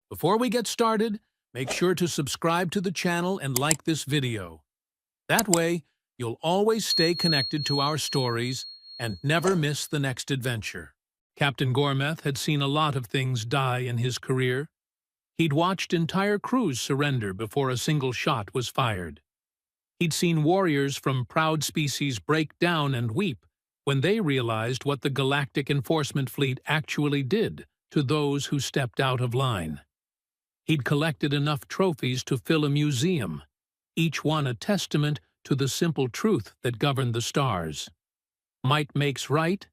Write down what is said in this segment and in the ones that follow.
Before we get started, make sure to subscribe to the channel and like this video. That way, you'll always stay connected to our stories and never miss the next adventure. Captain Gormeth had seen a lot of things die in his career. He'd watched entire crews surrender before a single shot was fired. He'd seen warriors from proud species break down and weep when they realized what the Galactic Enforcement Fleet actually did to those who stepped out of line. He'd collected enough trophies to fill a museum, each one a testament to the simple truth that governed the stars. Might makes right,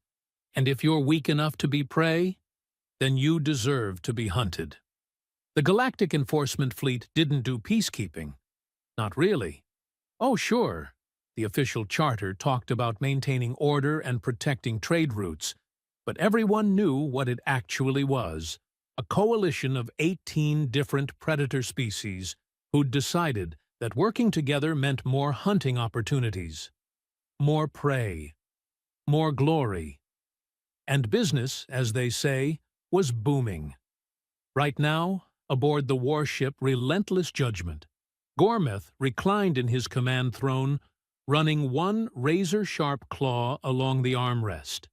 and if you're weak enough to be prey, then you deserve to be hunted. The Galactic Enforcement Fleet didn't do peacekeeping. Not really. Oh, sure, the official charter talked about maintaining order and protecting trade routes, but everyone knew what it actually was. A coalition of 18 different predator species who'd decided that working together meant more hunting opportunities, more prey, more glory. And business, as they say, was booming. Right now, aboard the warship Relentless Judgment, Gormeth reclined in his command throne, running one razor-sharp claw along the armrest.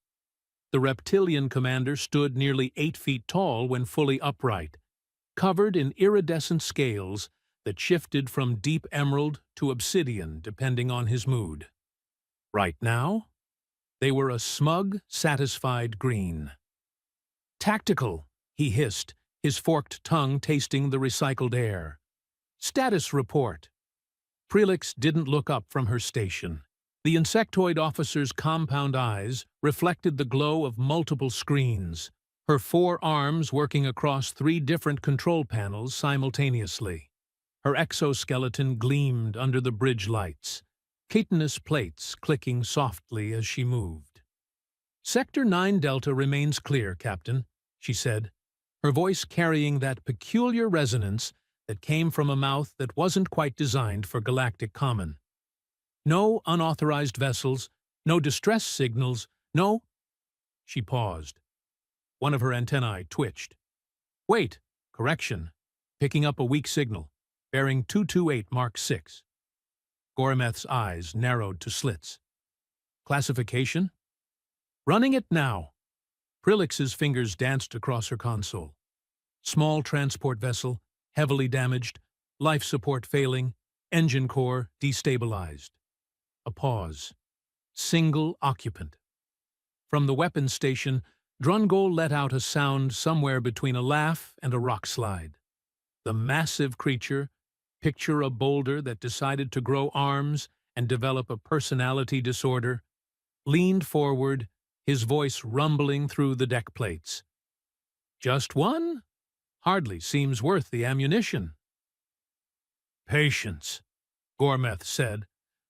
The reptilian commander stood nearly 8 feet tall when fully upright, covered in iridescent scales that shifted from deep emerald to obsidian depending on his mood. Right now, they were a smug, satisfied green. "Tactical," he hissed, his forked tongue tasting the recycled air. "Status report." Prelix didn't look up from her station. The insectoid officer's compound eyes reflected the glow of multiple screens, her 4 arms working across 3 different control panels simultaneously. Her exoskeleton gleamed under the bridge lights, chitinous plates clicking softly as she moved. "Sector 9 Delta remains clear, Captain," she said, her voice carrying that peculiar resonance that came from a mouth that wasn't quite designed for galactic common. "No unauthorized vessels, no distress signals, no—" She paused. One of her antennae twitched. "Wait, correction. Picking up a weak signal. Bearing 228 Mark 6. Gormeth's eyes narrowed to slits. "Classification?" "Running it now." Prelix's fingers danced across her console. "Small transport vessel, heavily damaged, life support failing, engine core destabilized." A pause. "Single occupant." From the weapons station, Drungol let out a sound somewhere between a laugh and a rock slide. The massive creature, picture a boulder that decided to grow arms and develop a personality disorder, leaned forward, his voice rumbling through the deck plates. "Just one? Hardly seems worth the ammunition." "Patience," Gormeth said,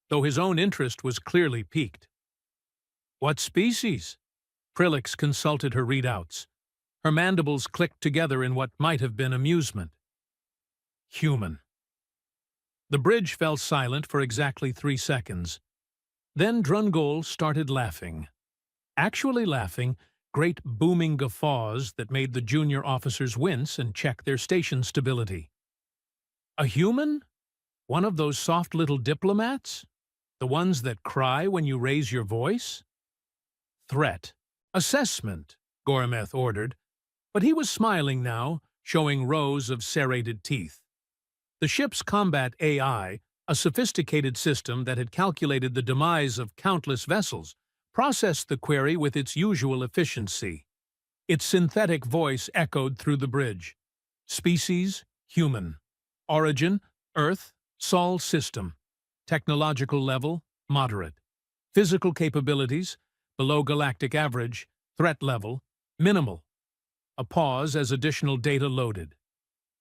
though his own interest was clearly piqued. "What species?" Prelix consulted her readouts. Her mandibles clicked together in what might have been amusement. "Human." The bridge fell silent for exactly 3 seconds. Then Drungol started laughing. Actually laughing, great booming guffaws that made the junior officers wince and check their station stability. "A human? One of those soft little diplomats? The ones that cry when you raise your voice?" "Threat. Assessment," Gormeth ordered, but he was smiling now, showing rows of serrated teeth. The ship's combat AI, a sophisticated system that had calculated the demise of countless vessels, processed the query with its usual efficiency. Its synthetic voice echoed through the bridge. "Species, human. Origin, Earth, Sol system. Technological level, moderate. Physical capabilities, below galactic average. Threat level, minimal." A pause as additional data loaded.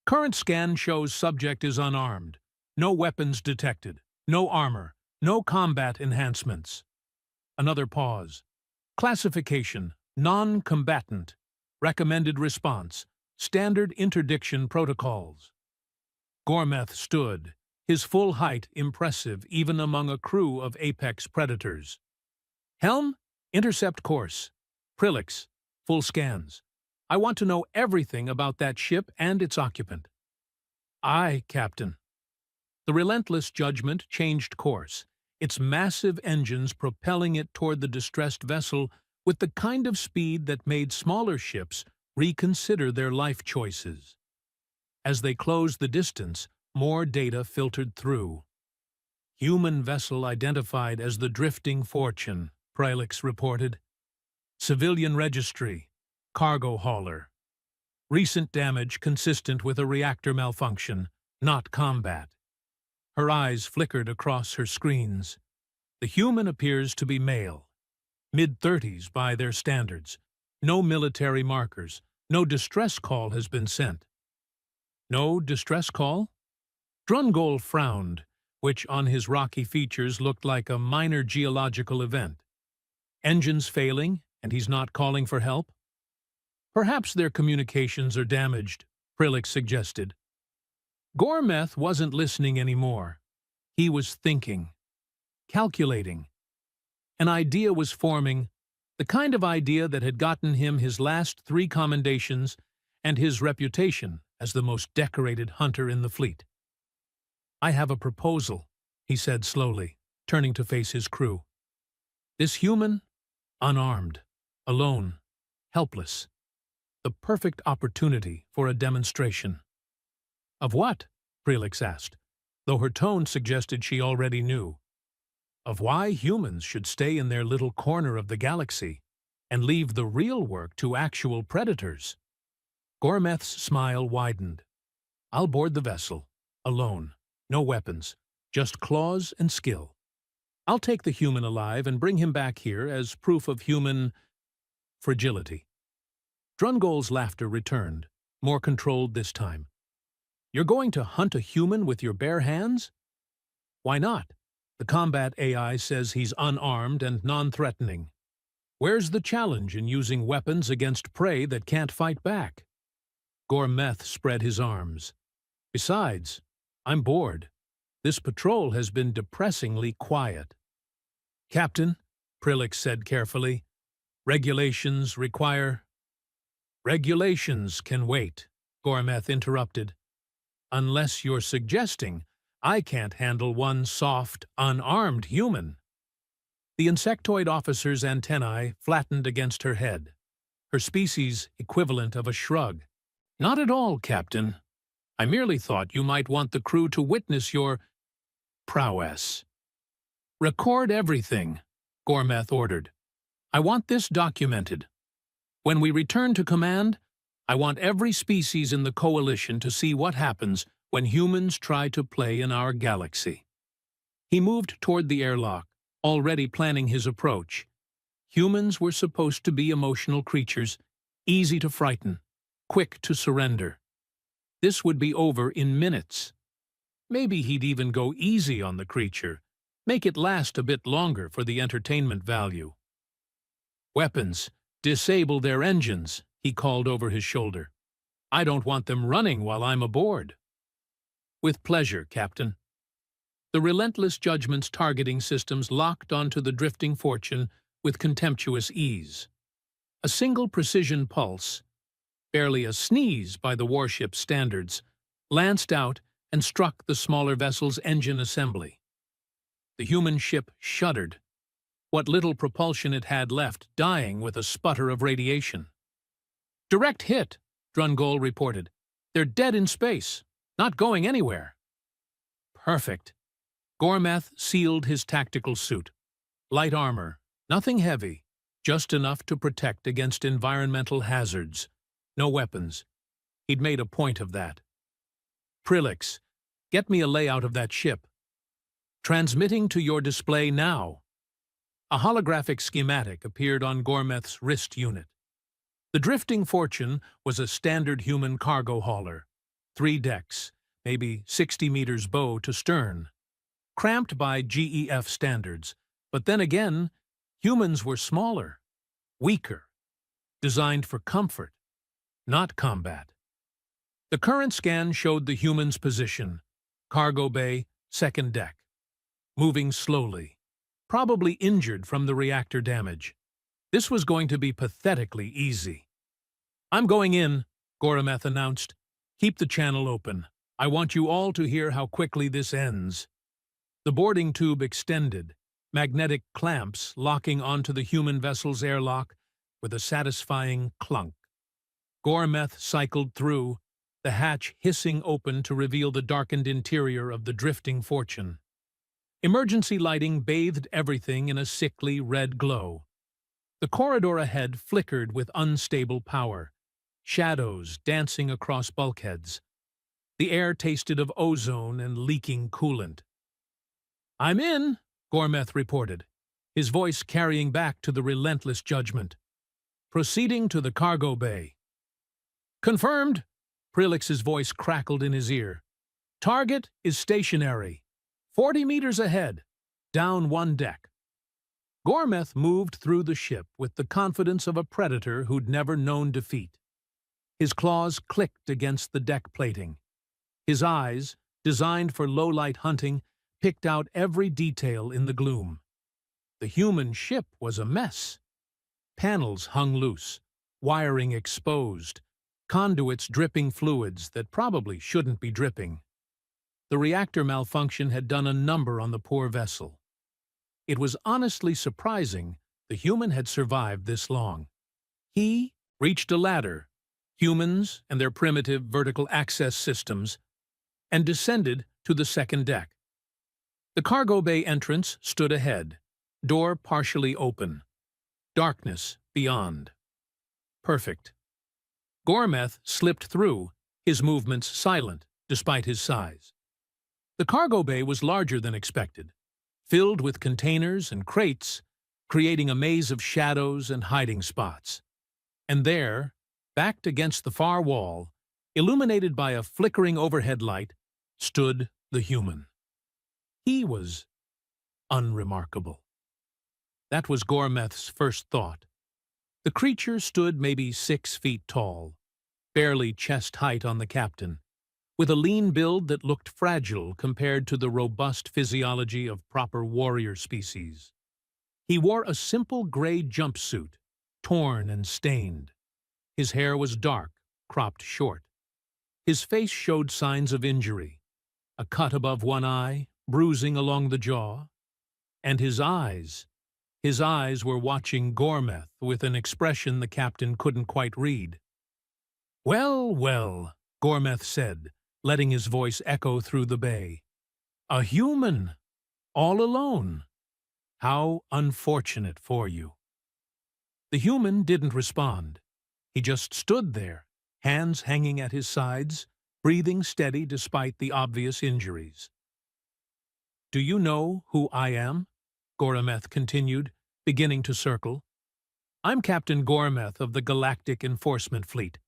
"Current scan shows subject is unarmed. No weapons detected. No armor. No combat enhancements." Another pause. "Classification, non-combatant. Recommended response, standard interdiction protocols." Gormeth stood, his full height impressive even among a crew of apex predators. "Helm, intercept course. Prelix, full scans. I want to know everything about that ship and its occupant. Aye, Captain. The relentless judgment changed course, its massive engines propelling it toward the distressed vessel with the kind of speed that made smaller ships reconsider their life choices. As they closed the distance, more data filtered through. Human vessel identified as the Drifting Fortune, Prelix reported. Civilian registry, cargo hauler. Recent damage consistent with a reactor malfunction, not combat. Her eyes flickered across her screens. The human appears to be male. Mid-30s by their standards. No military markers. No distress call has been sent. No distress call? Drungol frowned, which on his rocky features looked like a minor geological event. Engines failing, and he's not calling for help? Perhaps their communications are damaged, Prelix suggested. Gormeth wasn't listening anymore. He was thinking, calculating. An idea was forming, the kind of idea that had gotten him his last 3 commendations and his reputation as the most decorated hunter in the fleet. I have a proposal, he said slowly, turning to face his crew. This human, unarmed, alone, helpless. The perfect opportunity for a demonstration. Of what? Prelix asked, though her tone suggested she already knew. Of why humans should stay in their little corner of the galaxy and leave the real work to actual predators. Gormeth's smile widened. I'll board the vessel, alone, no weapons, just claws and skill. I'll take the human alive and bring him back here as proof of human fragility. Drungol's laughter returned, more controlled this time. You're going to hunt a human with your bare hands? Why not? The combat AI says he's unarmed and non-threatening. Where's the challenge in using weapons against prey that can't fight back? Gormeth spread his arms. Besides, I'm bored. This patrol has been depressingly quiet. Captain, Prelix said carefully, regulations require... Regulations can wait, Gormeth interrupted. Unless you're suggesting I can't handle one soft, unarmed human. The insectoid officer's antennae flattened against her head, her species equivalent of a shrug. Not at all, Captain. I merely thought you might want the crew to witness your prowess. Record everything, Gormeth ordered. I want this documented. When we return to command, I want every species in the coalition to see what happens when humans try to play in our galaxy. He moved toward the airlock, already planning his approach. Humans were supposed to be emotional creatures, easy to frighten, quick to surrender. This would be over in minutes. Maybe he'd even go easy on the creature, make it last a bit longer for the entertainment value. Weapons, disable their engines, he called over his shoulder. I don't want them running while I'm aboard. With pleasure, Captain. The relentless judgment's targeting systems locked onto the Drifting Fortune with contemptuous ease. A single precision pulse, barely a sneeze by the warship's standards, lanced out and struck the smaller vessel's engine assembly. The human ship shuddered, what little propulsion it had left dying with a sputter of radiation. Direct hit, Drungol reported. They're dead in space, not going anywhere. Perfect. Gormeth sealed his tactical suit. Light armor, nothing heavy, just enough to protect against environmental hazards. No weapons. He'd made a point of that. Prelix, get me a layout of that ship. Transmitting to your display now. A holographic schematic appeared on Gormeth's wrist unit. The Drifting Fortune was a standard human cargo hauler. 3 decks, maybe 60 meters bow to stern. Cramped by GEF standards, but then again, humans were smaller, weaker, designed for comfort, not combat. The current scan showed the human's position, cargo bay, 2nd deck, moving slowly, probably injured from the reactor damage. This was going to be pathetically easy. I'm going in, Gorometh announced. Keep the channel open. I want you all to hear how quickly this ends. The boarding tube extended, magnetic clamps locking onto the human vessel's airlock with a satisfying clunk. Gorometh cycled through, the hatch hissing open to reveal the darkened interior of the drifting Fortune. Emergency lighting bathed everything in a sickly red glow. The corridor ahead flickered with unstable power, shadows dancing across bulkheads. The air tasted of ozone and leaking coolant. "I'm in," Gorometh reported, his voice carrying back to the relentless judgment. "Proceeding to the cargo bay." "Confirmed," Prelix's voice crackled in his ear. "Target is stationary. 40 meters ahead, down one deck." Gorometh moved through the ship with the confidence of a predator who'd never known defeat. His claws clicked against the deck plating. His eyes, designed for low-light hunting, picked out every detail in the gloom. The human ship was a mess. Panels hung loose, wiring exposed, conduits dripping fluids that probably shouldn't be dripping. The reactor malfunction had done a number on the poor vessel. It was honestly surprising the human had survived this long. He reached a ladder, humans and their primitive vertical access systems, and descended to the second deck. The cargo bay entrance stood ahead, door partially open. Darkness beyond. Perfect. Gorometh slipped through, his movements silent despite his size. The cargo bay was larger than expected, filled with containers and crates, creating a maze of shadows and hiding spots. And there, backed against the far wall, illuminated by a flickering overhead light, stood the human. He was unremarkable. That was Gorometh's first thought. The creature stood maybe 6 feet tall, barely chest height on the captain, with a lean build that looked fragile compared to the robust physiology of proper warrior species. He wore a simple gray jumpsuit, torn and stained. His hair was dark, cropped short. His face showed signs of injury, a cut above one eye, bruising along the jaw. And his eyes were watching Gorometh with an expression the captain couldn't quite read. "Well, well," Gorometh said, letting his voice echo through the bay. "A human, all alone. How unfortunate for you." The human didn't respond. He just stood there, hands hanging at his sides, breathing steady despite the obvious injuries. "Do you know who I am?" Gorometh continued, beginning to circle. "I'm Captain Gorometh of the Galactic Enforcement Fleet.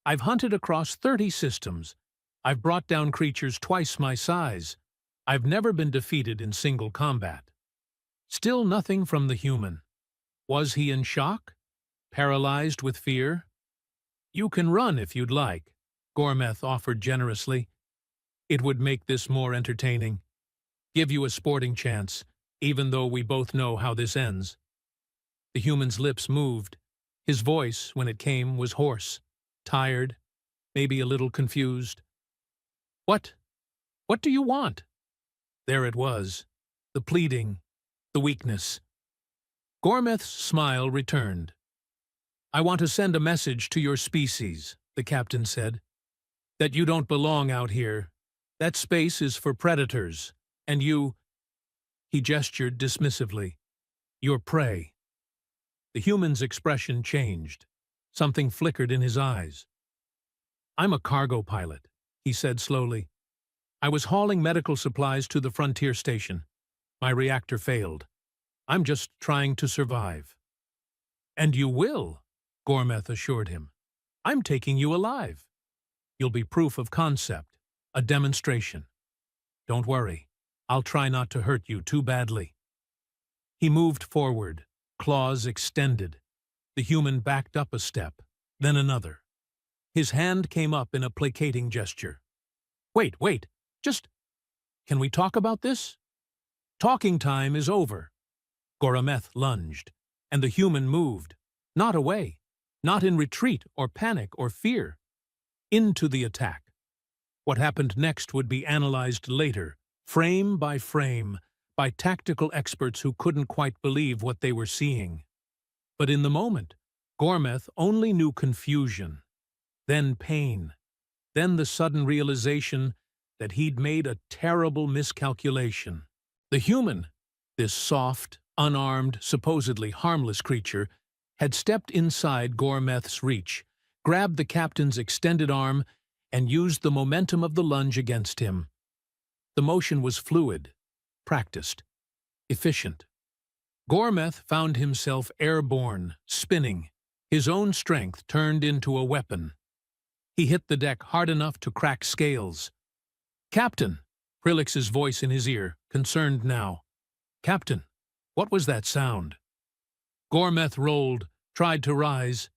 I've hunted across 30 systems. I've brought down creatures twice my size. I've never been defeated in single combat." Still nothing from the human. Was he in shock? Paralyzed with fear? "You can run if you'd like," Gorometh offered generously. "It would make this more entertaining. Give you a sporting chance, even though we both know how this ends." The human's lips moved. His voice, when it came, was hoarse, tired, maybe a little confused. What do you want?" There it was, the pleading, the weakness. Gorometh's smile returned. "I want to send a message to your species," the captain said. "That you don't belong out here. That space is for predators, and you—" He gestured dismissively. "You're prey." The human's expression changed. Something flickered in his eyes. "I'm a cargo pilot," he said slowly. "I was hauling medical supplies to the frontier station. My reactor failed. I'm just trying to survive." "And you will," Gorometh assured him. "I'm taking you alive. You'll be proof of concept, a demonstration. Don't worry, I'll try not to hurt you too badly." He moved forward, claws extended. The human backed up a step, then another. His hand came up in a placating gesture. Wait, can we talk about this?" "Talking time is over." Gorometh lunged, and the human moved, not away, not in retreat or panic or fear. Into the attack. What happened next would be analyzed later, frame by frame, by tactical experts who couldn't quite believe what they were seeing. But in the moment, Gormeth only knew confusion, then pain, then the sudden realization that he'd made a terrible miscalculation. The human, this soft, unarmed, supposedly harmless creature, had stepped inside Gormeth's reach, grabbed the captain's extended arm, and used the momentum of the lunge against him. The motion was fluid, practiced, efficient. Gormeth found himself airborne, spinning, his own strength turned into a weapon. He hit the deck hard enough to crack scales. "Captain!" Prilix's voice in his ear, concerned now. "Captain, what was that sound?" Gormeth rolled, tried to rise.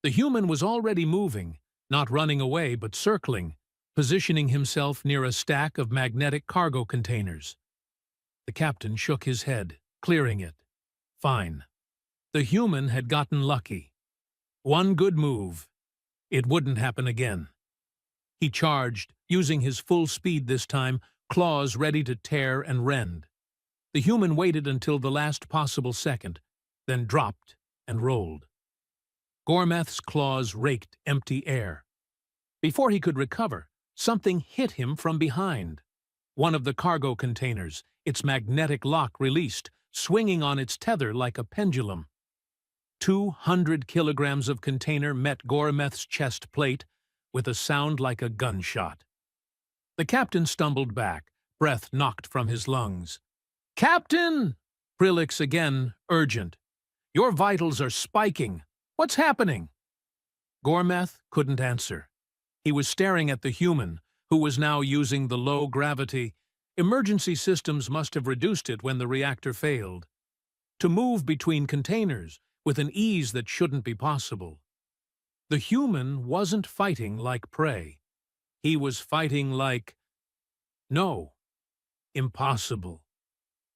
The human was already moving, not running away but circling, positioning himself near a stack of magnetic cargo containers. The captain shook his head, clearing it. Fine. The human had gotten lucky. One good move. It wouldn't happen again. He charged, using his full speed this time, claws ready to tear and rend. The human waited until the last possible second, then dropped and rolled. Gormeth's claws raked empty air. Before he could recover, something hit him from behind. One of the cargo containers, its magnetic lock released, swinging on its tether like a pendulum. 200 kilograms of container met Gormeth's chest plate with a sound like a gunshot. The captain stumbled back, breath knocked from his lungs. "Captain!" Prilix again, urgent. "Your vitals are spiking. What's happening?" Gormeth couldn't answer. He was staring at the human, who was now using the low gravity. Emergency systems must have reduced it when the reactor failed. To move between containers with an ease that shouldn't be possible. The human wasn't fighting like prey. He was fighting like... No. Impossible.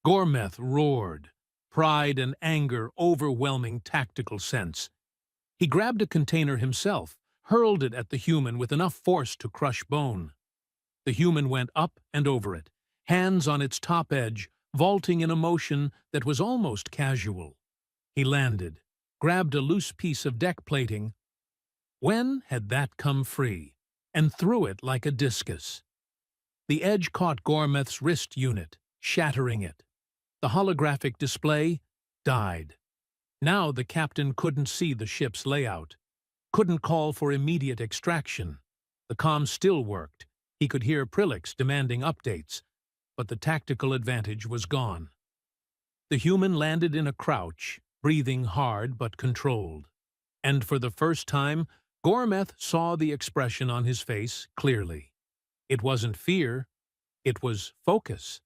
Gormeth roared, pride and anger overwhelming tactical sense. He grabbed a container himself, hurled it at the human with enough force to crush bone. The human went up and over it, hands on its top edge, vaulting in a motion that was almost casual. He landed, grabbed a loose piece of deck plating. When had that come free? And threw it like a discus. The edge caught Gormeth's wrist unit, shattering it. The holographic display died. Now the captain couldn't see the ship's layout, couldn't call for immediate extraction. The comms still worked. He could hear Prilix demanding updates, but the tactical advantage was gone. The human landed in a crouch, breathing hard but controlled. And for the first time, Gormeth saw the expression on his face clearly. It wasn't fear, it was focus.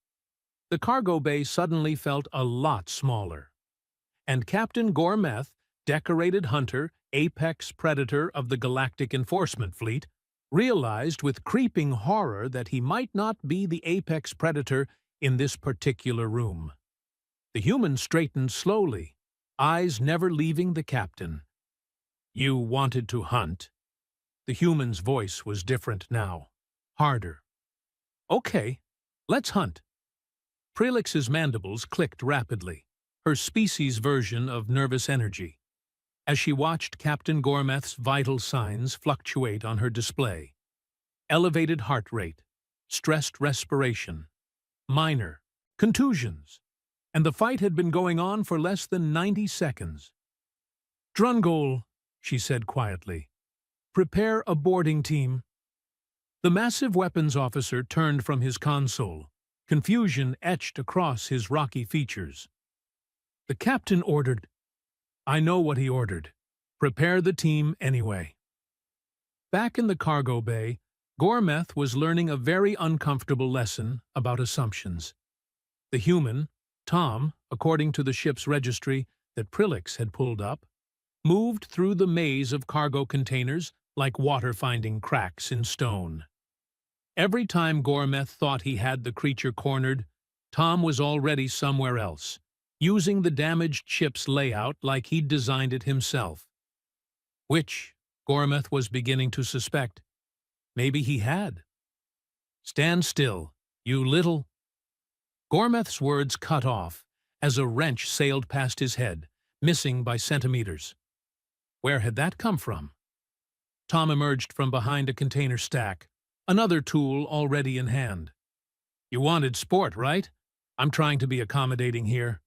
The cargo bay suddenly felt a lot smaller. And Captain Gormeth, decorated hunter, apex predator of the Galactic Enforcement Fleet, realized with creeping horror that he might not be the apex predator in this particular room. The human straightened slowly, eyes never leaving the captain. "You wanted to hunt?" The human's voice was different now, harder. "Okay, let's hunt." Prilix's mandibles clicked rapidly, her species' version of nervous energy, as she watched Captain Gormeth's vital signs fluctuate on her display. Elevated heart rate, stressed respiration, minor, contusions, and the fight had been going on for less than 90 seconds. "Drungole," she said quietly, "prepare a boarding team." The massive weapons officer turned from his console, confusion etched across his rocky features. The captain ordered. I know what he ordered. Prepare the team anyway. Back in the cargo bay, Gormeth was learning a very uncomfortable lesson about assumptions. The human, Tom, according to the ship's registry that Prilix had pulled up, moved through the maze of cargo containers like water finding cracks in stone. Every time Gormeth thought he had the creature cornered, Tom was already somewhere else, using the damaged ship's layout like he'd designed it himself. which Gormeth was beginning to suspect. Maybe he had. "Stand still, you little—" Gormeth's words cut off as a wrench sailed past his head, missing by centimeters. Where had that come from? Tom emerged from behind a container stack, another tool already in hand. "You wanted sport, right? I'm trying to be accommodating here."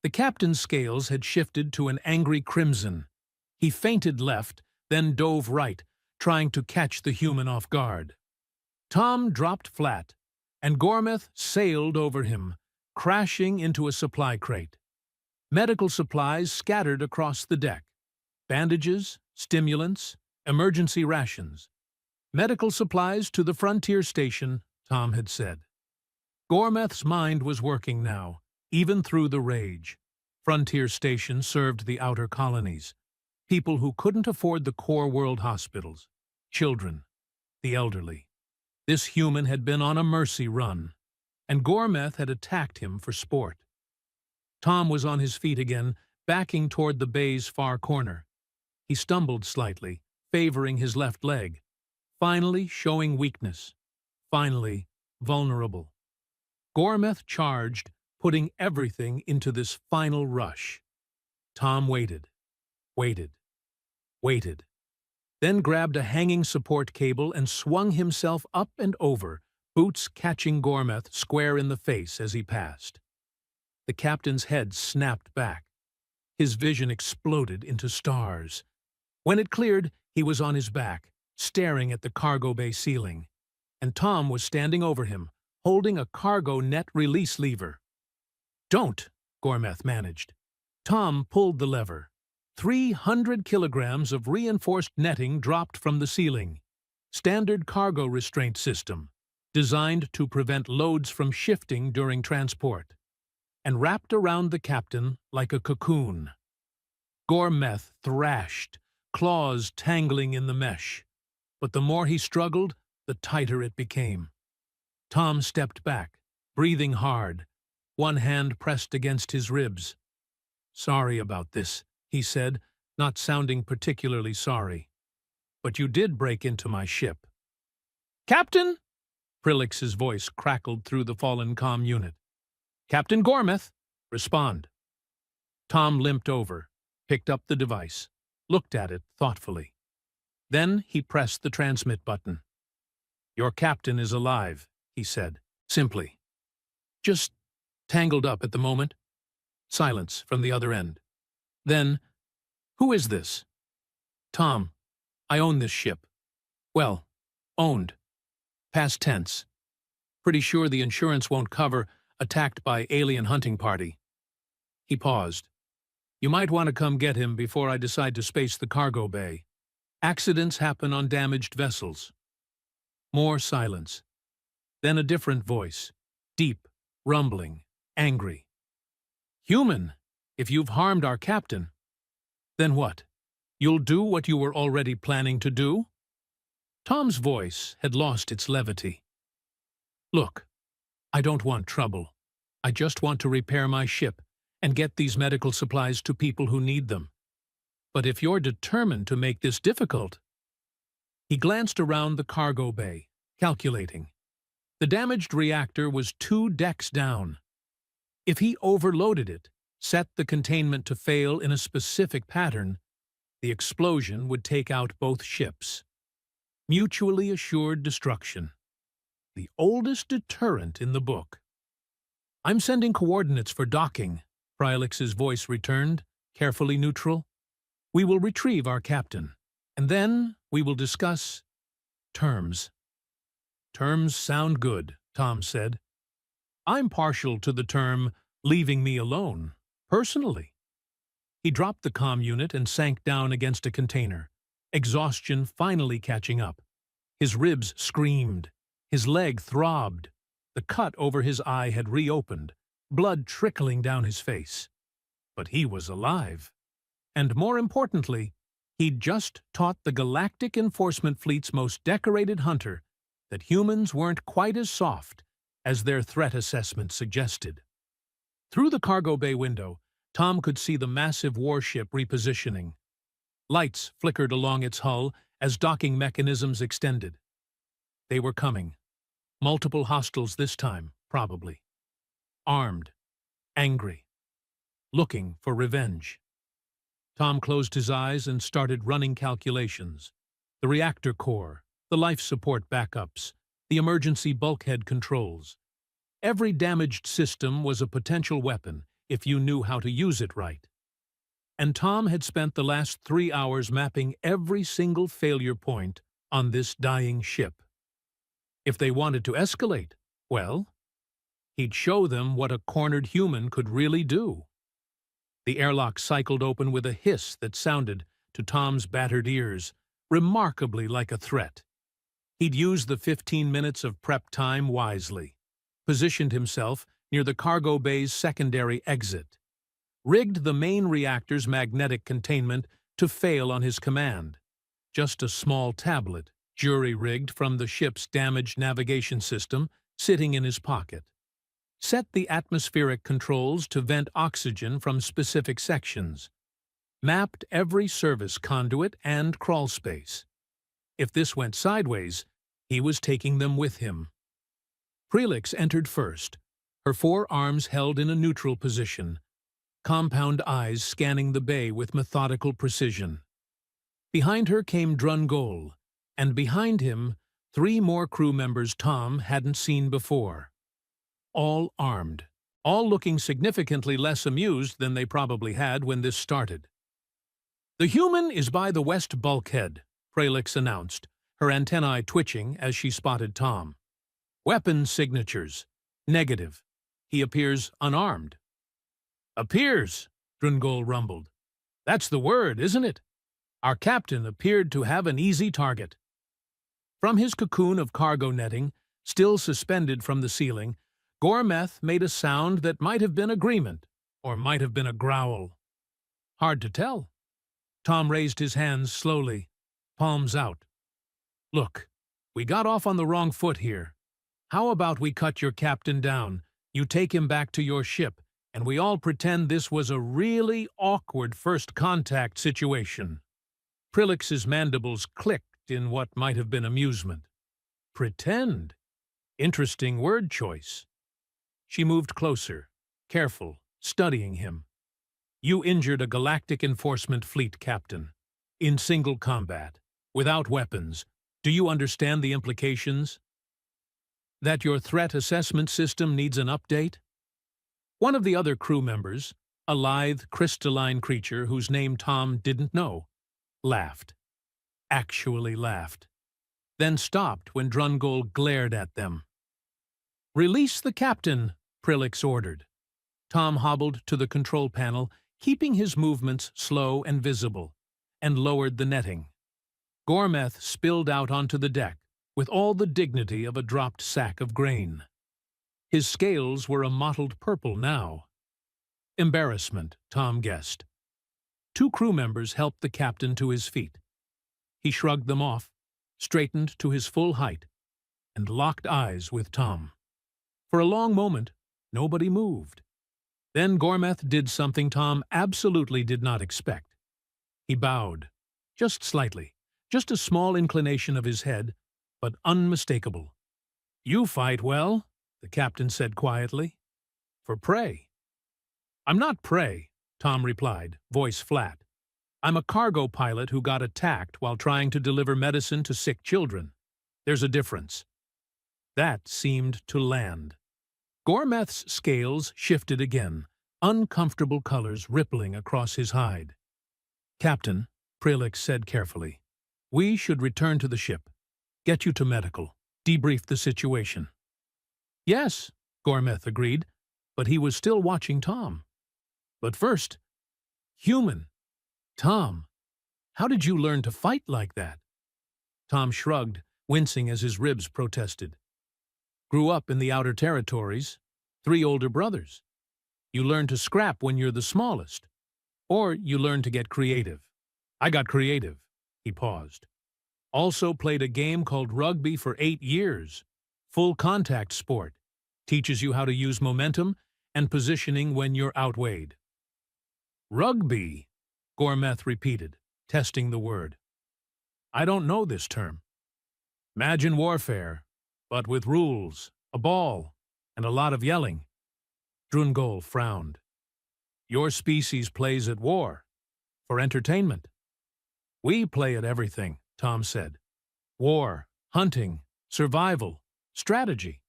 The captain's scales had shifted to an angry crimson. He feinted left, then dove right, trying to catch the human off guard. Tom dropped flat, and Gormeth sailed over him, crashing into a supply crate. Medical supplies scattered across the deck. Bandages, stimulants, emergency rations. "Medical supplies to the frontier station," Tom had said. Gormeth's mind was working now, even through the rage. Frontier Station served the outer colonies, people who couldn't afford the core world hospitals, children, the elderly. This human had been on a mercy run, and Gormeth had attacked him for sport. Tom was on his feet again, backing toward the bay's far corner. He stumbled slightly, favoring his left leg, finally showing weakness, finally vulnerable. Gormeth charged, putting everything into this final rush. Tom waited, waited, waited, then grabbed a hanging support cable and swung himself up and over, boots catching Gormeth square in the face as he passed. The captain's head snapped back. His vision exploded into stars. When it cleared, he was on his back, staring at the cargo bay ceiling, and Tom was standing over him, holding a cargo net release lever. "Don't," Gormeth managed. Tom pulled the lever. 300 kilograms of reinforced netting dropped from the ceiling. Standard cargo restraint system, designed to prevent loads from shifting during transport, and wrapped around the captain like a cocoon. Gormeth thrashed, claws tangling in the mesh, but the more he struggled, the tighter it became. Tom stepped back, breathing hard, one hand pressed against his ribs. "Sorry about this," he said, not sounding particularly sorry. "But you did break into my ship." "Captain!" Prillix's voice crackled through the fallen comm unit. "Captain Gormeth, respond." Tom limped over, picked up the device, looked at it thoughtfully. Then he pressed the transmit button. "Your captain is alive," he said, simply. "Just tangled up at the moment." Silence from the other end. Then, "Who is this?" "Tom, I own this ship. Well, owned. Past tense. Pretty sure the insurance won't cover attacked by alien hunting party." He paused. "You might want to come get him before I decide to space the cargo bay. Accidents happen on damaged vessels." More silence. Then a different voice, deep, rumbling, angry. "Human, if you've harmed our captain, then what? You'll do what you were already planning to do?" Tom's voice had lost its levity. "Look, I don't want trouble. I just want to repair my ship and get these medical supplies to people who need them. But if you're determined to make this difficult—" He glanced around the cargo bay, calculating. The damaged reactor was 2 decks down. If he overloaded it, set the containment to fail in a specific pattern, the explosion would take out both ships. Mutually assured destruction. The oldest deterrent in the book. "I'm sending coordinates for docking," Prylix's voice returned, carefully neutral. "We will retrieve our captain, and then we will discuss terms." "Terms sound good," Tom said. "I'm partial to the term, leaving me alone, personally." He dropped the comm unit and sank down against a container, exhaustion finally catching up. His ribs screamed. His leg throbbed. The cut over his eye had reopened, blood trickling down his face. But he was alive. And more importantly, he'd just taught the Galactic Enforcement Fleet's most decorated hunter that humans weren't quite as soft as their threat assessment suggested. Through the cargo bay window, Tom could see the massive warship repositioning. Lights flickered along its hull as docking mechanisms extended. They were coming. Multiple hostiles this time, probably. Armed, angry, looking for revenge. Tom closed his eyes and started running calculations. The reactor core, the life support backups, the emergency bulkhead controls. Every damaged system was a potential weapon if you knew how to use it right. And Tom had spent the last 3 hours mapping every single failure point on this dying ship. If they wanted to escalate, well, he'd show them what a cornered human could really do. The airlock cycled open with a hiss that sounded, to Tom's battered ears, remarkably like a threat. He'd used the 15 minutes of prep time wisely, positioned himself near the cargo bay's secondary exit, rigged the main reactor's magnetic containment to fail on his command, just a small tablet, jury-rigged from the ship's damaged navigation system, sitting in his pocket. Set the atmospheric controls to vent oxygen from specific sections. Mapped every service conduit and crawl space. If this went sideways, he was taking them with him. Prelix entered first, her 4 arms held in a neutral position, compound eyes scanning the bay with methodical precision. Behind her came Drungol, and behind him 3 more crew members Tom hadn't seen before. All armed, all looking significantly less amused than they probably had when this started. "The human is by the west bulkhead," Prelix announced, her antennae twitching as she spotted Tom. "Weapon signatures. Negative. He appears unarmed." "Appears," Drungol rumbled. "That's the word, isn't it? Our captain appeared to have an easy target." From his cocoon of cargo netting, still suspended from the ceiling, Gormeth made a sound that might have been agreement, or might have been a growl. Hard to tell. Tom raised his hands slowly, palms out. "Look, we got off on the wrong foot here. How about we cut your captain down, you take him back to your ship, and we all pretend this was a really awkward first contact situation?" Prelix's mandibles clicked in what might have been amusement. Pretend. Interesting word choice. She moved closer, careful, studying him. "You injured a Galactic Enforcement Fleet captain. In single combat, without weapons. Do you understand the implications? That your threat assessment system needs an update?" One of the other crew members, a lithe, crystalline creature whose name Tom didn't know, laughed. Actually laughed. Then stopped when Drungol glared at them. "Release the captain," Prelix ordered. Tom hobbled to the control panel, keeping his movements slow and visible, and lowered the netting. Gormeth spilled out onto the deck, with all the dignity of a dropped sack of grain. His scales were a mottled purple now. Embarrassment, Tom guessed. 2 crew members helped the captain to his feet. He shrugged them off, straightened to his full height, and locked eyes with Tom. For a long moment, nobody moved. Then Gormeth did something Tom absolutely did not expect. He bowed, just slightly, just a small inclination of his head, but unmistakable. "You fight well," the captain said quietly. "For prey." "I'm not prey," Tom replied, voice flat. "I'm a cargo pilot who got attacked while trying to deliver medicine to sick children. There's a difference." That seemed to land. Gormeth's scales shifted again, uncomfortable colors rippling across his hide. "Captain," Prelix said carefully, "we should return to the ship, get you to medical, debrief the situation." "Yes," Gormeth agreed, but he was still watching Tom. "But first, human. Tom, how did you learn to fight like that?" Tom shrugged, wincing as his ribs protested. "Grew up in the outer territories, 3 older brothers. You learn to scrap when you're the smallest. Or you learn to get creative. I got creative." He paused. "Also played a game called rugby for 8 years. Full contact sport. Teaches you how to use momentum and positioning when you're outweighed." "Rugby," Gormeth repeated, testing the word. I don't know this term. Imagine warfare, but with rules, a ball, and a lot of yelling. Drungol frowned. Your species plays at war, for entertainment. We play at everything, Tom said. War, hunting, survival, strategy.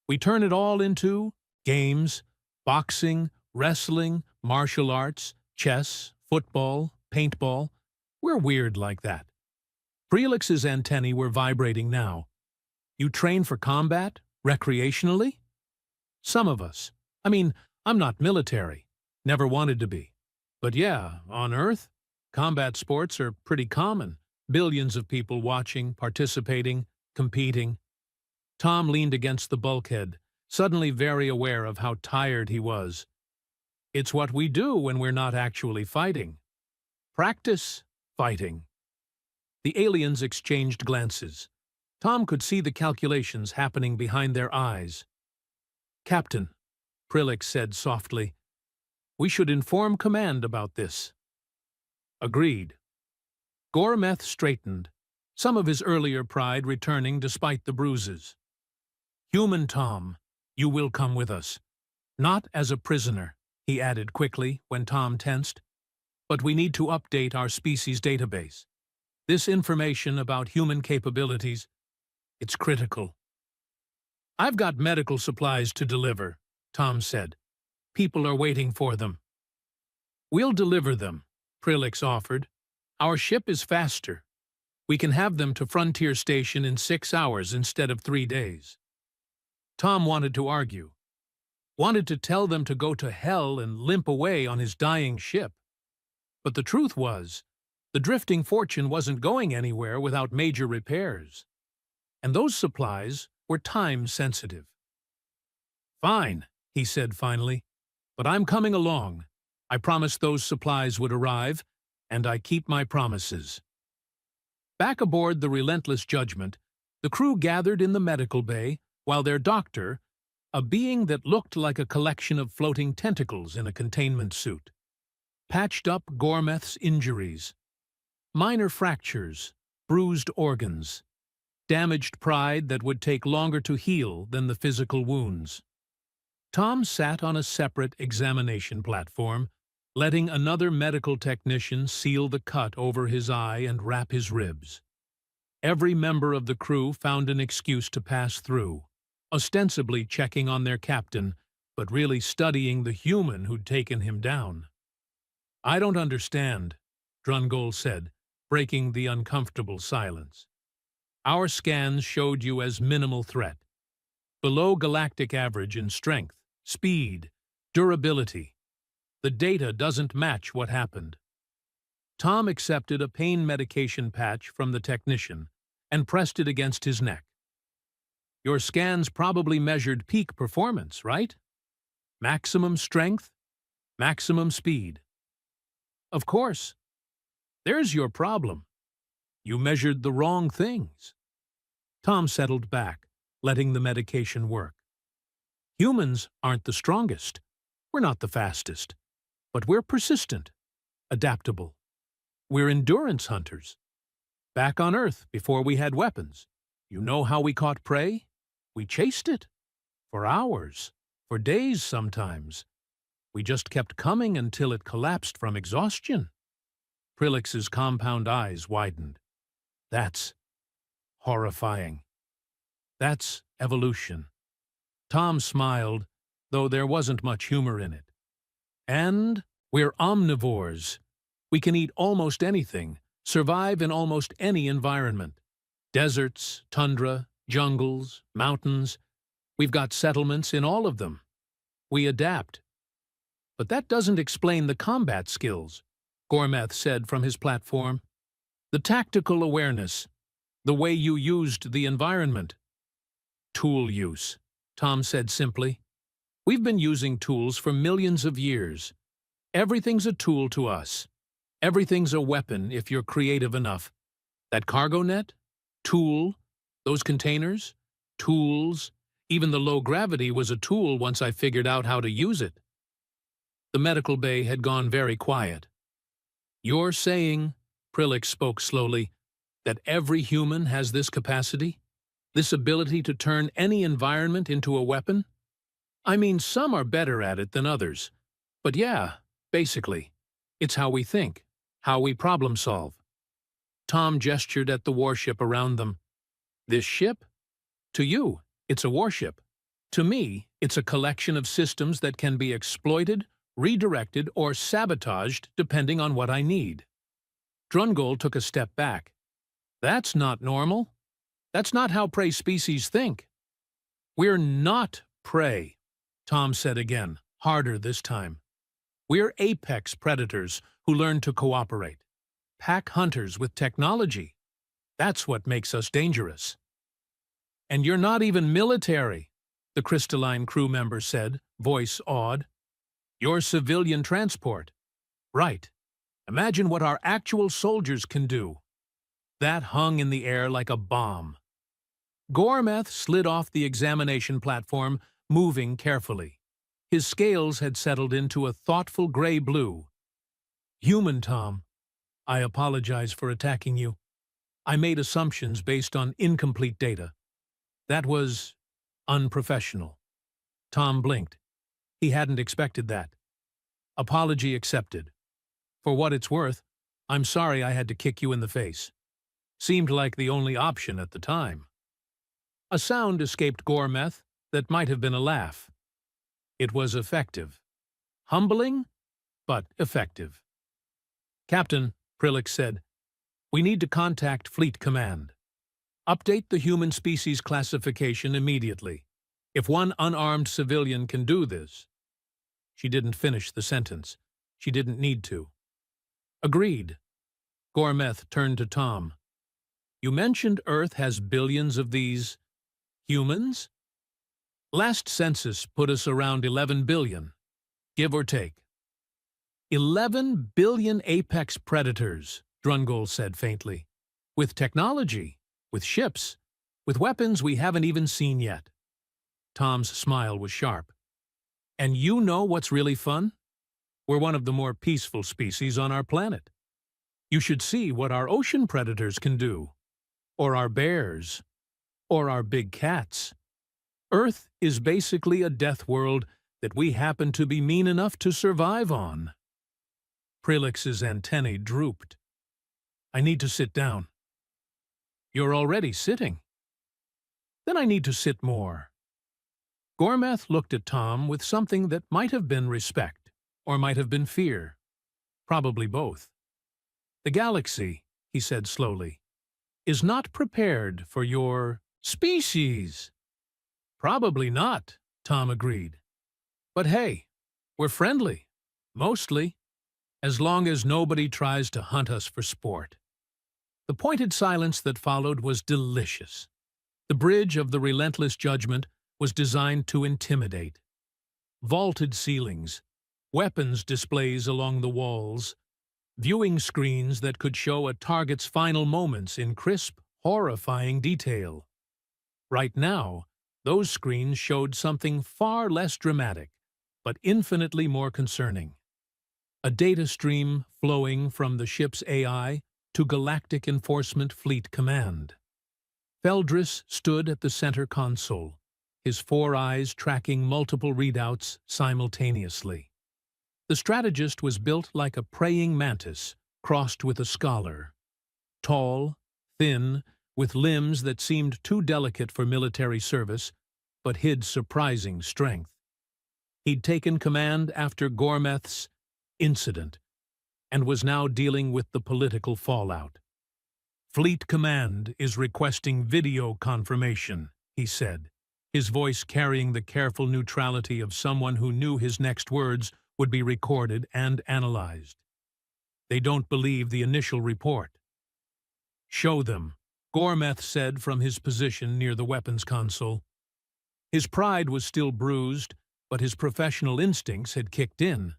We turn it all into games, boxing, wrestling, martial arts, chess, football, paintball. We're weird like that. Prelix's antennae were vibrating now. You train for combat, recreationally? Some of us. I mean, I'm not military. Never wanted to be. But yeah, on Earth, combat sports are pretty common. Billions of people watching, participating, competing. Tom leaned against the bulkhead, suddenly very aware of how tired he was. It's what we do when we're not actually fighting. Practice fighting. The aliens exchanged glances. Tom could see the calculations happening behind their eyes. Captain, Prilix said softly, we should inform command about this. Agreed. Gormeth straightened, some of his earlier pride returning despite the bruises. Human Tom, you will come with us. Not as a prisoner, he added quickly when Tom tensed. But we need to update our species database. This information about human capabilities, it's critical. I've got medical supplies to deliver, Tom said. People are waiting for them. We'll deliver them, Prilix offered. Our ship is faster. We can have them to Frontier Station in 6 hours instead of 3 days. Tom wanted to argue. Wanted to tell them to go to hell and limp away on his dying ship. But the truth was, the drifting Fortune wasn't going anywhere without major repairs. And those supplies were time-sensitive. Fine, he said finally, but I'm coming along. I promised those supplies would arrive, and I keep my promises. Back aboard the Relentless Judgment, the crew gathered in the medical bay while their doctor, a being that looked like a collection of floating tentacles in a containment suit, patched up Gormeth's injuries. Minor fractures, bruised organs, damaged pride that would take longer to heal than the physical wounds. Tom sat on a separate examination platform, letting another medical technician seal the cut over his eye and wrap his ribs. Every member of the crew found an excuse to pass through, ostensibly checking on their captain, but really studying the human who'd taken him down. I don't understand, Drungol said, breaking the uncomfortable silence. Our scans showed you as minimal threat, below galactic average in strength, speed, durability. The data doesn't match what happened. Tom accepted a pain medication patch from the technician and pressed it against his neck. Your scans probably measured peak performance, right? Maximum strength, maximum speed. Of course. There's your problem. You measured the wrong things. Tom settled back, letting the medication work. Humans aren't the strongest. We're not the fastest. But we're persistent, adaptable. We're endurance hunters. Back on Earth, before we had weapons, you know how we caught prey? We chased it. For hours, for days sometimes. We just kept coming until it collapsed from exhaustion. Prilix's compound eyes widened. That's horrifying. That's evolution. Tom smiled, though there wasn't much humor in it. And we're omnivores. We can eat almost anything, survive in almost any environment. Deserts, tundra, jungles, mountains. We've got settlements in all of them. We adapt. But that doesn't explain the combat skills, Gormeth said from his platform. The tactical awareness, the way you used the environment. Tool use, Tom said simply. We've been using tools for millions of years. Everything's a tool to us. Everything's a weapon if you're creative enough. That cargo net? Tool. Those containers? Tools. Even the low gravity was a tool once I figured out how to use it. The medical bay had gone very quiet. You're saying, Prilix spoke slowly, that every human has this capacity? This ability to turn any environment into a weapon? I mean, some are better at it than others. But yeah, basically, it's how we think, how we problem solve. Tom gestured at the warship around them. This ship? To you, it's a warship. To me, it's a collection of systems that can be exploited, redirected, or sabotaged depending on what I need. Drungol took a step back. That's not normal. That's not how prey species think. We're not prey, Tom said again, harder this time. We're apex predators who learn to cooperate. Pack hunters with technology. That's what makes us dangerous. And you're not even military, the crystalline crew member said, voice awed. You're civilian transport. Right. Imagine what our actual soldiers can do. That hung in the air like a bomb. Gormeth slid off the examination platform, moving carefully. His scales had settled into a thoughtful gray-blue. Human, Tom. I apologize for attacking you. I made assumptions based on incomplete data. That was unprofessional. Tom blinked. He hadn't expected that. Apology accepted. For what it's worth, I'm sorry I had to kick you in the face. Seemed like the only option at the time. A sound escaped Gormeth that might have been a laugh. It was effective. Humbling, but effective. Captain, Prilix said, we need to contact Fleet Command. Update the human species classification immediately. If one unarmed civilian can do this. She didn't finish the sentence. She didn't need to. Agreed. Gormeth turned to Tom. You mentioned Earth has billions of these humans? Last census put us around 11 billion, give or take. 11 billion apex predators, Drungol said faintly. With technology, with ships, with weapons we haven't even seen yet. Tom's smile was sharp. And you know what's really fun? We're one of the more peaceful species on our planet. You should see what our ocean predators can do. Or our bears. Or our big cats. Earth is basically a death world that we happen to be mean enough to survive on. Prilix's antennae drooped. I need to sit down. You're already sitting. Then I need to sit more. Gormeth looked at Tom with something that might have been respect, or might have been fear. Probably both. The galaxy, he said slowly, is not prepared for your species. Probably not, Tom agreed. But hey, we're friendly. Mostly. As long as nobody tries to hunt us for sport. The pointed silence that followed was delicious. The bridge of the relentless judgment was designed to intimidate. Vaulted ceilings, weapons displays along the walls, viewing screens that could show a target's final moments in crisp, horrifying detail. Right now, those screens showed something far less dramatic, but infinitely more concerning. A data stream flowing from the ship's AI to Galactic Enforcement Fleet Command. Feldris stood at the center console, his 4 eyes tracking multiple readouts simultaneously. The strategist was built like a praying mantis crossed with a scholar. Tall, thin, with limbs that seemed too delicate for military service, but hid surprising strength. He'd taken command after Gormeth's incident, and was now dealing with the political fallout. Fleet Command is requesting video confirmation, he said, his voice carrying the careful neutrality of someone who knew his next words would be recorded and analyzed. They don't believe the initial report. Show them, Gormeth said from his position near the weapons console. His pride was still bruised, but his professional instincts had kicked in.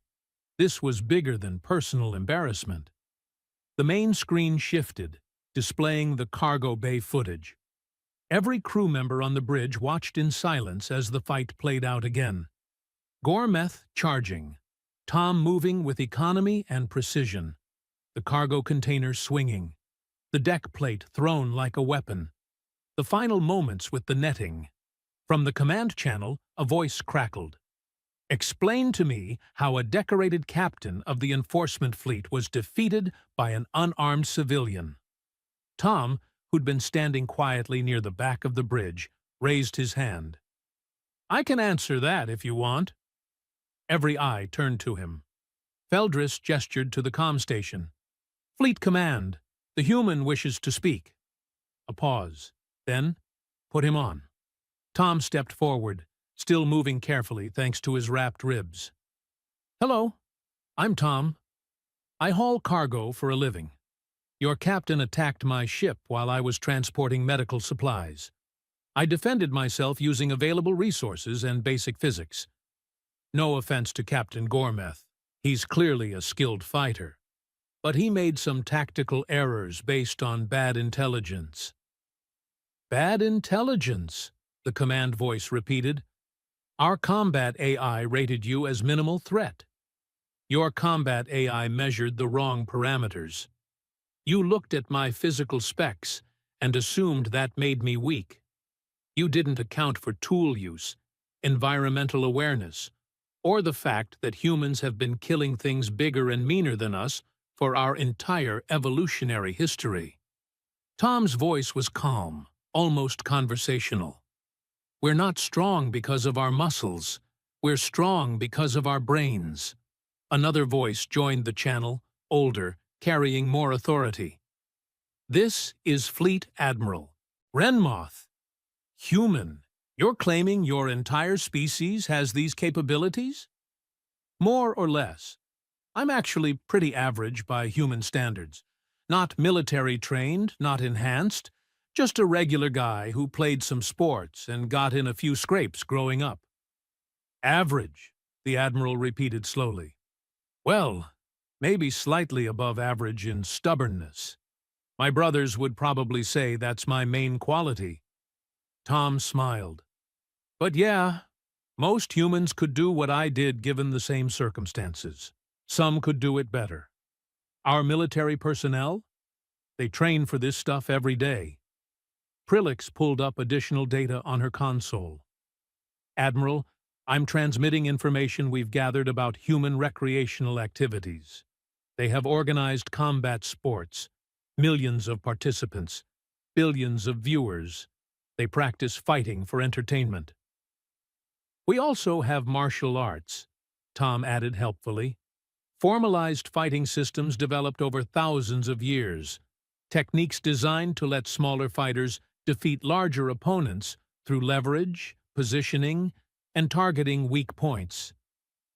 This was bigger than personal embarrassment. The main screen shifted, displaying the cargo bay footage. Every crew member on the bridge watched in silence as the fight played out again. Gormeth charging, Tom moving with economy and precision. the cargo container swinging, the deck plate thrown like a weapon, the final moments with the netting. From the command channel, a voice crackled. "Explain to me how a decorated captain of the enforcement fleet was defeated by an unarmed civilian." Tom, who'd been standing quietly near the back of the bridge, raised his hand. "I can answer that if you want." Every eye turned to him. Feldris gestured to the comm station. "Fleet Command, the human wishes to speak." A pause. Then, "Put him on." Tom stepped forward, still moving carefully thanks to his wrapped ribs. "Hello, I'm Tom. I haul cargo for a living. Your captain attacked my ship while I was transporting medical supplies. I defended myself using available resources and basic physics. No offense to Captain Gormeth. He's clearly a skilled fighter. But he made some tactical errors based on bad intelligence." "Bad intelligence," the command voice repeated. "Our combat AI rated you as minimal threat. Your combat AI measured the wrong parameters. You looked at my physical specs and assumed that made me weak. You didn't account for tool use, environmental awareness, or the fact that humans have been killing things bigger and meaner than us for our entire evolutionary history." Tom's voice was calm, almost conversational. "We're not strong because of our muscles. We're strong because of our brains." Another voice joined the channel, older, carrying more authority. "This is Fleet Admiral Renmoth. Human, you're claiming your entire species has these capabilities?" "More or less. I'm actually pretty average by human standards. Not military trained, not enhanced, just a regular guy who played some sports and got in a few scrapes growing up." "Average," the Admiral repeated slowly. "Well, maybe slightly above average in stubbornness. My brothers would probably say that's my main quality." Tom smiled. "But yeah, most humans could do what I did given the same circumstances. Some could do it better. Our military personnel? They train for this stuff every day." Prilix pulled up additional data on her console. "Admiral, I'm transmitting information we've gathered about human recreational activities. They have organized combat sports, millions of participants, billions of viewers. They practice fighting for entertainment." "We also have martial arts," Tom added helpfully. "Formalized fighting systems developed over thousands of years. Techniques designed to let smaller fighters defeat larger opponents through leverage, positioning, and targeting weak points.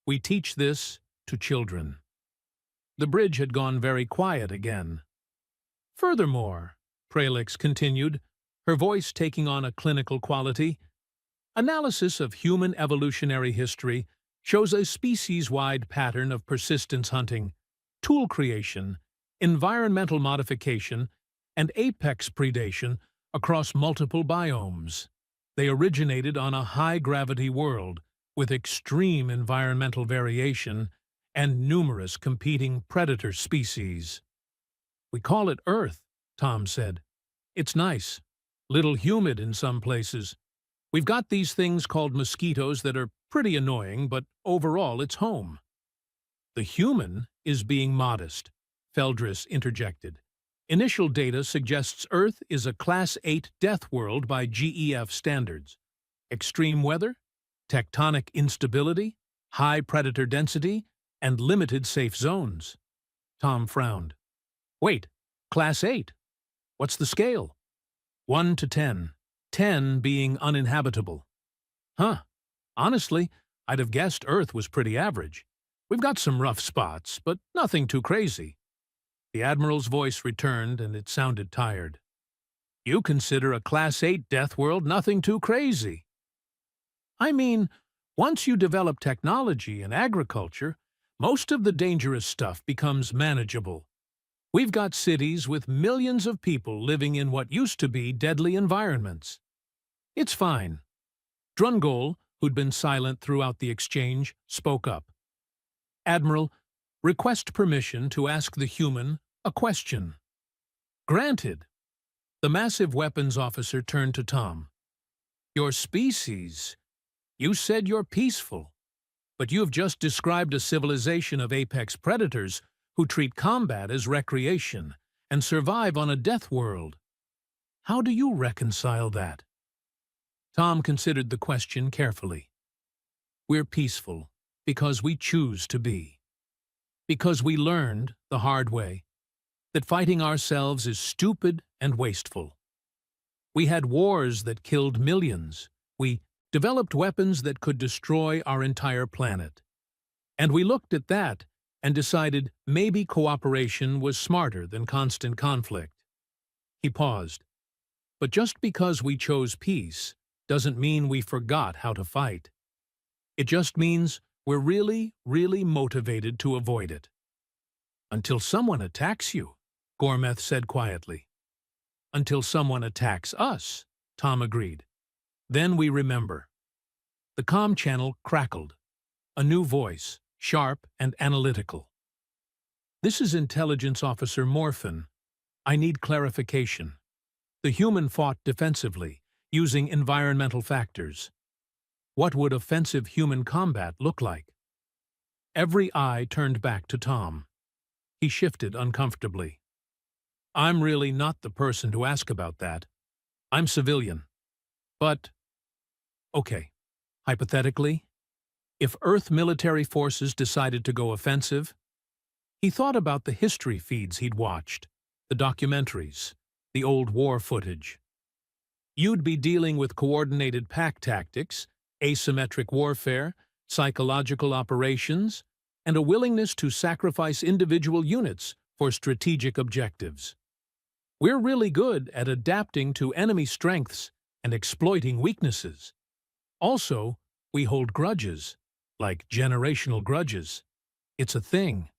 We teach this to children." The bridge had gone very quiet again. "Furthermore," Pralix continued, her voice taking on a clinical quality, "analysis of human evolutionary history shows a species-wide pattern of persistence hunting, tool creation, environmental modification, and apex predation across multiple biomes. They originated on a high-gravity world with extreme environmental variation and numerous competing predator species." "We call it Earth," Tom said. "It's nice. Little humid in some places. We've got these things called mosquitoes that are pretty annoying, but overall it's home." "The human is being modest," Feldris interjected. "Initial data suggests Earth is a Class 8 death world by GEF standards. Extreme weather, tectonic instability, high predator density, and limited safe zones." Tom frowned. "Wait, Class 8? What's the scale?" 1 to 10. 10 being uninhabitable." "Huh. Honestly, I'd have guessed Earth was pretty average. We've got some rough spots, but nothing too crazy." The Admiral's voice returned, and it sounded tired. "You consider a Class 8 death world nothing too crazy." "I mean, once you develop technology and agriculture, most of the dangerous stuff becomes manageable. We've got cities with millions of people living in what used to be deadly environments. It's fine." Drungol, who'd been silent throughout the exchange, spoke up. "Admiral, request permission to ask the human A question. Granted. The massive weapons officer turned to Tom. Your species. You said you're peaceful, but you have just described a civilization of apex predators who treat combat as recreation and survive on a death world. How do you reconcile that? Tom considered the question carefully. We're peaceful because we choose to be. Because we learned, the hard way, that fighting ourselves is stupid and wasteful. We had wars that killed millions. We developed weapons that could destroy our entire planet. And we looked at that and decided maybe cooperation was smarter than constant conflict. He paused. But just because we chose peace doesn't mean we forgot how to fight. It just means we're really, really motivated to avoid it. Until someone attacks you, Gormeth said quietly. Until someone attacks us, Tom agreed. Then we remember. The comm channel crackled. A new voice, sharp and analytical. This is Intelligence Officer Morphin. I need clarification. The human fought defensively, using environmental factors. What would offensive human combat look like? Every eye turned back to Tom. He shifted uncomfortably. I'm really not the person to ask about that. I'm civilian. But, okay, hypothetically, if Earth military forces decided to go offensive, he thought about the history feeds he'd watched, the documentaries, the old war footage. You'd be dealing with coordinated pack tactics, asymmetric warfare, psychological operations, and a willingness to sacrifice individual units for strategic objectives. We're really good at adapting to enemy strengths and exploiting weaknesses. Also, we hold grudges, like generational grudges. It's a thing.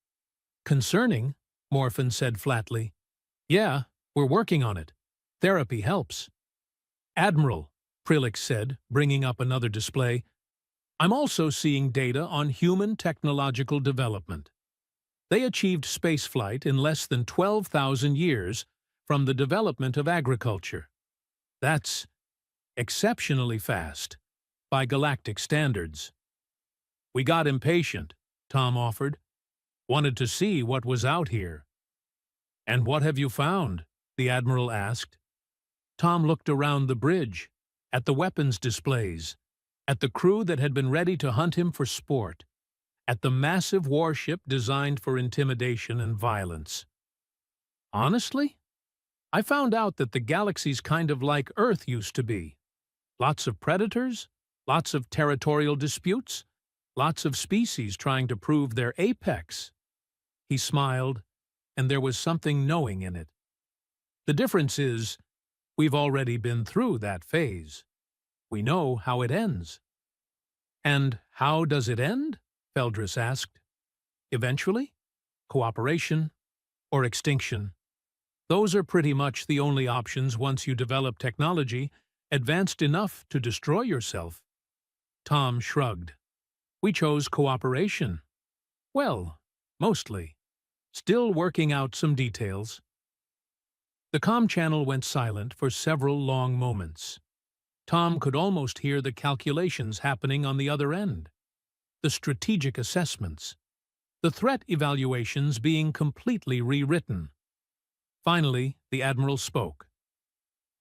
Concerning, Morphin said flatly. Yeah, we're working on it. Therapy helps. Admiral, Prilix said, bringing up another display, I'm also seeing data on human technological development. They achieved spaceflight in less than 12,000 years from the development of agriculture. That's exceptionally fast, by galactic standards. We got impatient, Tom offered. Wanted to see what was out here. And what have you found? The Admiral asked. Tom looked around the bridge, at the weapons displays, at the crew that had been ready to hunt him for sport, at the massive warship designed for intimidation and violence. Honestly, I found out that the galaxy's kind of like Earth used to be. Lots of predators, lots of territorial disputes, lots of species trying to prove their apex. He smiled, and there was something knowing in it. The difference is, we've already been through that phase. We know how it ends. And how does it end? Feldris asked. Eventually? Cooperation or extinction? Those are pretty much the only options once you develop technology advanced enough to destroy yourself. Tom shrugged. We chose cooperation. Well, mostly. Still working out some details. The comm channel went silent for several long moments. Tom could almost hear the calculations happening on the other end. The strategic assessments. The threat evaluations being completely rewritten. Finally, the Admiral spoke.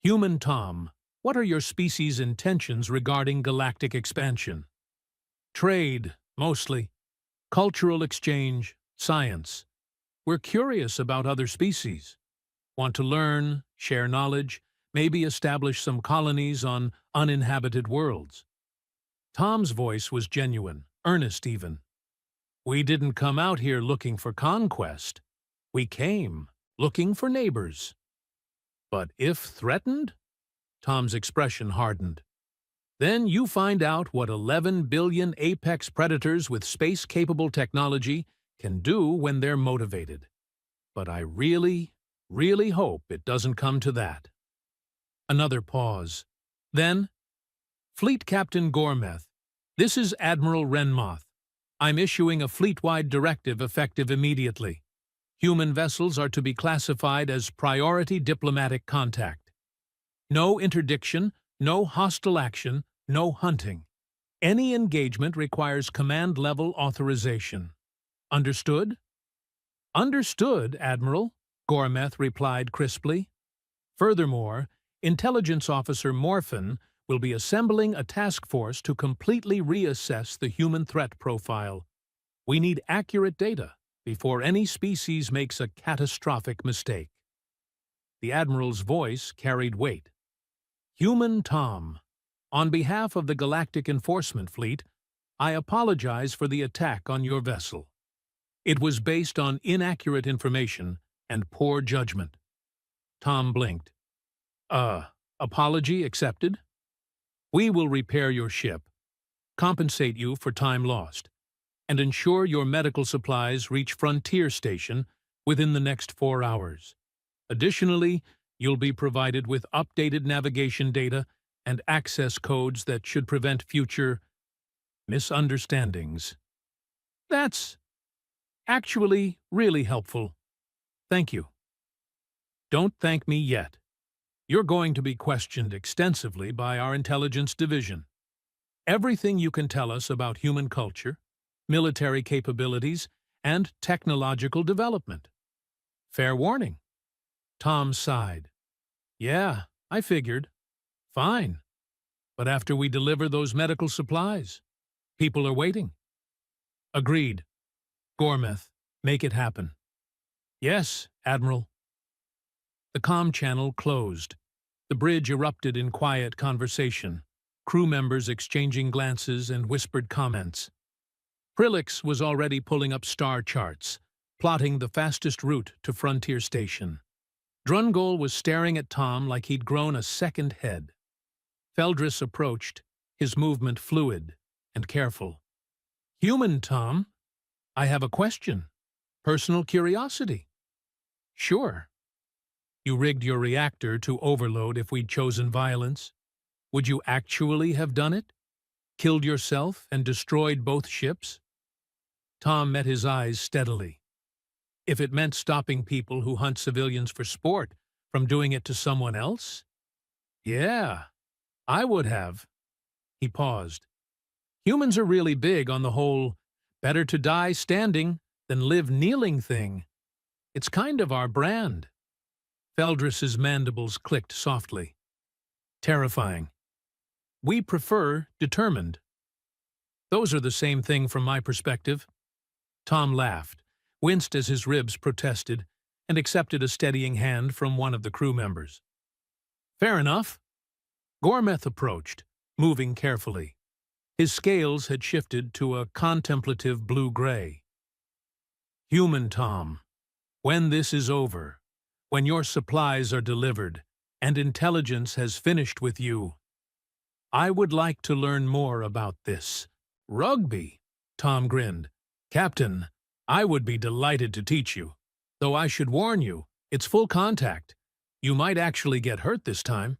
Human Tom, what are your species' intentions regarding galactic expansion? Trade, mostly. Cultural exchange, science. We're curious about other species. Want to learn, share knowledge, maybe establish some colonies on uninhabited worlds. Tom's voice was genuine, earnest even. We didn't come out here looking for conquest. We came looking for neighbors. But if threatened? Tom's expression hardened. Then you find out what 11 billion apex predators with space-capable technology can do when they're motivated. But I really, really hope it doesn't come to that. Another pause. Then, Fleet Captain Gormeth, this is Admiral Renmoth. I'm issuing a fleet-wide directive effective immediately. Human vessels are to be classified as priority diplomatic contact. No interdiction, no hostile action, no hunting. Any engagement requires command-level authorization. Understood? Understood, Admiral, Gormeth replied crisply. Furthermore, Intelligence Officer Morphin will be assembling a task force to completely reassess the human threat profile. We need accurate data before any species makes a catastrophic mistake. The Admiral's voice carried weight. Human Tom, on behalf of the Galactic Enforcement Fleet, I apologize for the attack on your vessel. It was based on inaccurate information and poor judgment. Tom blinked. Apology accepted? We will repair your ship, compensate you for time lost, and ensure your medical supplies reach Frontier Station within the next 4 hours. Additionally, you'll be provided with updated navigation data and access codes that should prevent future misunderstandings. That's actually really helpful. Thank you. Don't thank me yet. You're going to be questioned extensively by our intelligence division. Everything you can tell us about human culture, military capabilities, and technological development. Fair warning. Tom sighed. Yeah, I figured. Fine. But after we deliver those medical supplies, people are waiting. Agreed. Gormeth, make it happen. Yes, Admiral. The comm channel closed. The bridge erupted in quiet conversation, crew members exchanging glances and whispered comments. Prilix was already pulling up star charts, plotting the fastest route to Frontier Station. Drungol was staring at Tom like he'd grown a second head. Feldris approached, his movement fluid and careful. Human, Tom? I have a question. Personal curiosity. Sure. You rigged your reactor to overload if we'd chosen violence. Would you actually have done it? Killed yourself and destroyed both ships? Tom met his eyes steadily. If it meant stopping people who hunt civilians for sport from doing it to someone else? Yeah, I would have. He paused. Humans are really big on the whole better to die standing than live kneeling thing. It's kind of our brand. Feldris's mandibles clicked softly. Terrifying. We prefer determined. Those are the same thing from my perspective. Tom laughed, winced as his ribs protested, and accepted a steadying hand from one of the crew members. Fair enough. Gormeth approached, moving carefully. His scales had shifted to a contemplative blue-gray. Human Tom, when this is over, when your supplies are delivered, and intelligence has finished with you, I would like to learn more about this. Rugby, Tom grinned. Captain, I would be delighted to teach you. Though I should warn you, it's full contact. You might actually get hurt this time.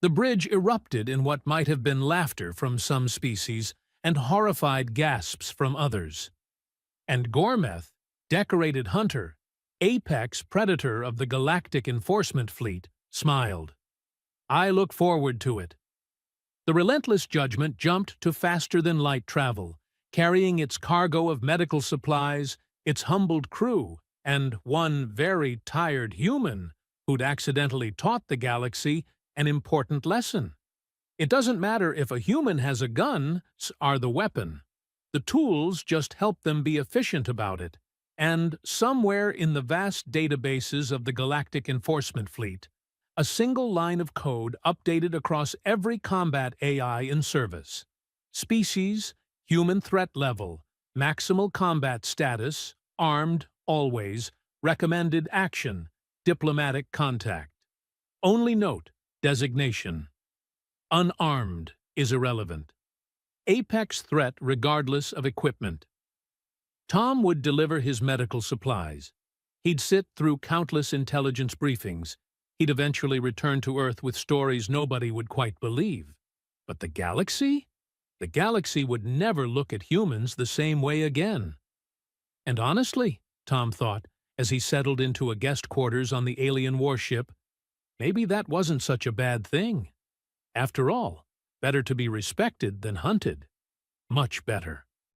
The bridge erupted in what might have been laughter from some species and horrified gasps from others. And Gormeth, decorated hunter, apex predator of the Galactic Enforcement Fleet, smiled. I look forward to it. The relentless judgment jumped to faster-than-light travel, carrying its cargo of medical supplies, its humbled crew, and one very tired human who'd accidentally taught the galaxy an important lesson. It doesn't matter if a human has a gun, are the weapon. The tools just help them be efficient about it. And somewhere in the vast databases of the Galactic Enforcement Fleet, a single line of code updated across every combat AI in service. Species, human threat level, maximal combat status, armed, always, recommended action, diplomatic contact. Only note, designation. Unarmed is irrelevant. Apex threat regardless of equipment. Tom would deliver his medical supplies. He'd sit through countless intelligence briefings. He'd eventually return to Earth with stories nobody would quite believe. But the galaxy? The galaxy would never look at humans the same way again. And honestly, Tom thought, as he settled into a guest quarters on the alien warship. Maybe that wasn't such a bad thing. After all, better to be respected than hunted. Much better.